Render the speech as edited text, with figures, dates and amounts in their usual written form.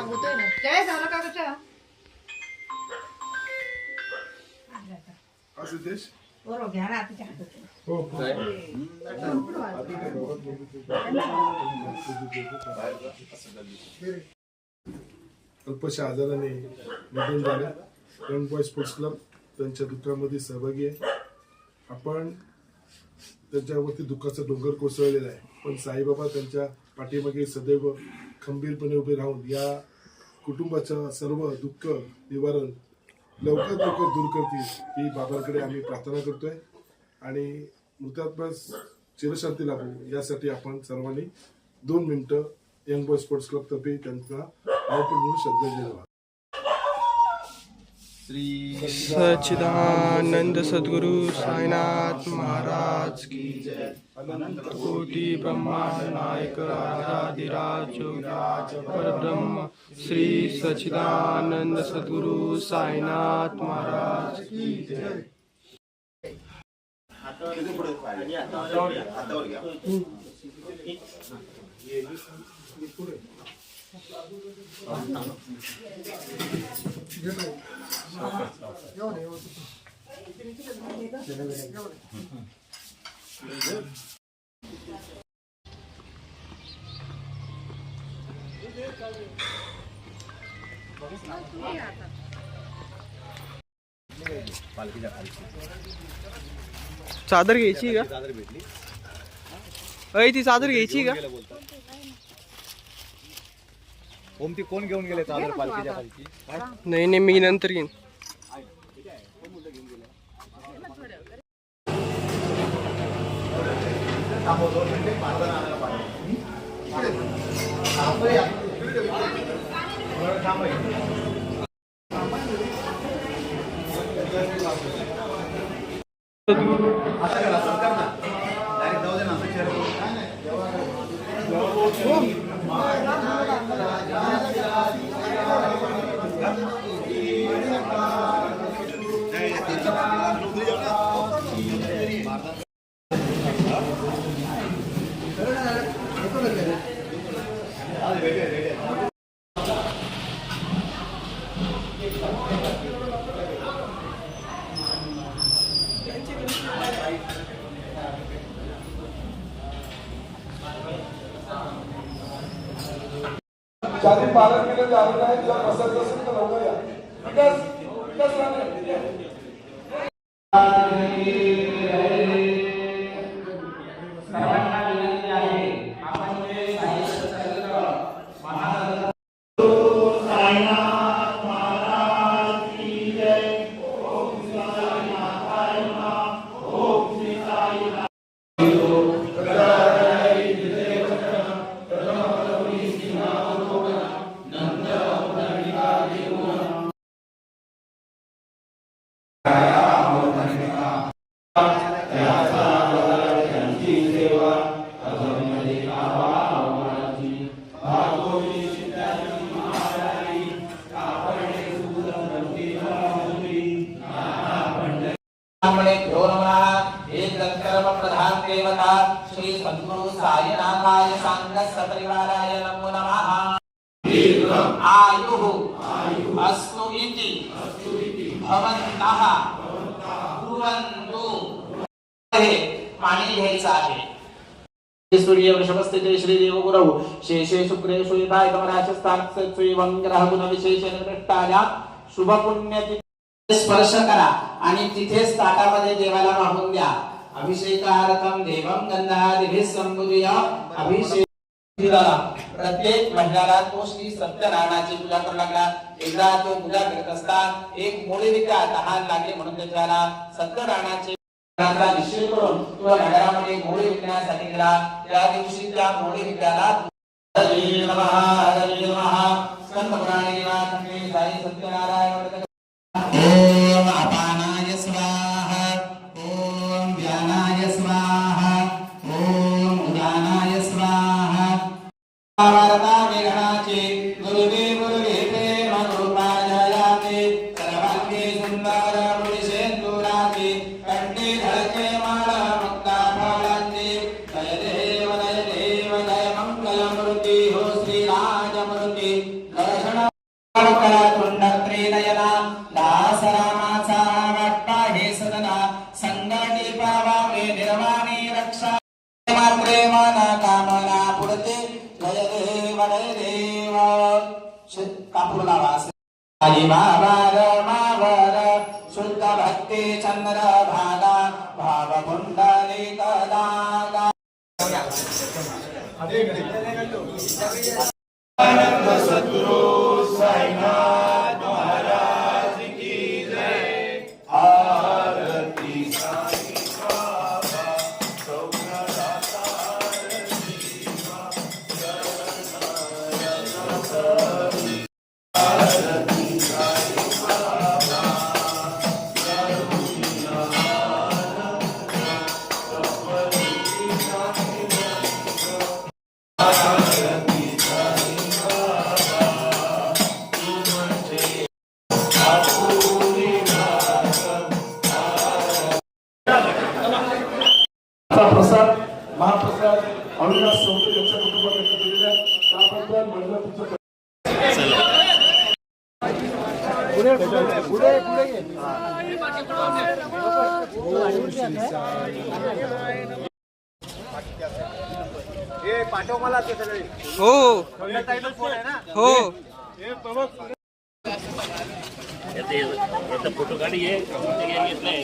होतोय ना काय झालं का तुझ्या बरोबर घ्या ना तिच्या हातात अल्पशा आजाराने निधन झाले. यंग बॉय स्पोर्ट्स क्लब त्यांच्या दुःखामध्ये सहभागी आहे. आपण त्यांच्यावरती दुःखाचा डोंगर कोसळलेला आहे, पण साईबाबा त्यांच्या पाठीमागे सदैव खंबीरपणे उभे राहून या कुटुंबाचं सर्व दुःख निवारण लवकर दूर करतील ही बाबांकडे आम्ही प्रार्थना करतोय. आणि मृतात्म्यास चिरशांती लाभो यासाठी आपण सर्वांनी 2 मिनिटं यंग बॉय स्पोर्ट्स क्लब तर्फे त्यांना म्हणून श्रद्धांजली द्यावा. श्री सच्चिदानंद सद्गुरु साईनाथ महाराज की जय. अनंत कोटि ब्रह्मांड नायक राजाधिराज परब्रह्म श्री सच्चिदानंद सद्गुरु साईनाथ महाराज की जय. चादर घ्यायची का? अय ती चादर घ्यायची का? ओम ती कोण घेऊन गेले चादर पालखीच्या खालची? नाही नाही मी नंतर घेईन. ज्यांनी पालन केलं ते आलं नाही, जर बसायचं असेल तर लवकर या. विकास प्रधान देवता श्री सद्गुरु साईनाथाय सांग सपरिवाराय नमो नमः. आयुः अस्तु इति भवन्तः कुर्वन्तु. पाणी घ्यायचं आहे. सूर्य वृषभस्थिते श्री देवगुरौ शेषे शुक्रे सुयताय कमराशस्तात् सुयवं ग्रह गुण विशेषेण दृष्टाया शुभ पुण्यति स्पर्श करा आणि तिथेच ताटामध्ये देवाला वाहून द्या. अभिषेकार्थम देवम गंधादिभिः संबुध्य अभिषेक. प्रत्येक महिन्याला तो श्री सत्यनारायणाची पूजा करू लागला. एकदा तो पूजा करत असता एक मोळी विका तहान लागली म्हणून त्याला सत्यनारायणाचे निश्चय करून तो नगरामध्ये मोळी विकण्यासाठी गेला. त्या दिवशी त्या मोळी विक्याला हरी नमः हरी नमः स्कंद पुराणे वाचने साई सत्यनारायण. ओम अपानाय स्वाहा ओम व्यानाय स्वाहा ओम उदानाय स्वाहा. वारदा मेघनाचे गुरुदेव गुरुदेवे मनोपायाते सर्वांगे सुंदर मुनिशेंदुराते घंटी धरके माला मुक्ता फलांनी जय देव जय मंगलमूर्ती हो श्रीराजमूर्ती दर्शन करा तुंड त्रिनयना दास रामाचा वाटपा हे सदना संगटी पावावे निर्वाणी रक्षा मात्रे मना कामना पुरते जय देव कापूर लावा हरी बाबार मावर शुद्ध भक्ती चंद्र भागा भाव कुंडली दागा आनंद सद्गुरु साईनाथ महाराज की जय आरती साई बाबा सौख्यदाता शिवा आरती साई बाबा प्रसाद महाप्रसाद अविनाश चौधरी यांच्या कुटुंबाने दिलेल्या त्याबद्दल मंडळाचं पाठव मला ते सगळे हो फोन आहे ना हो फोटो काढी आहे घेतलाय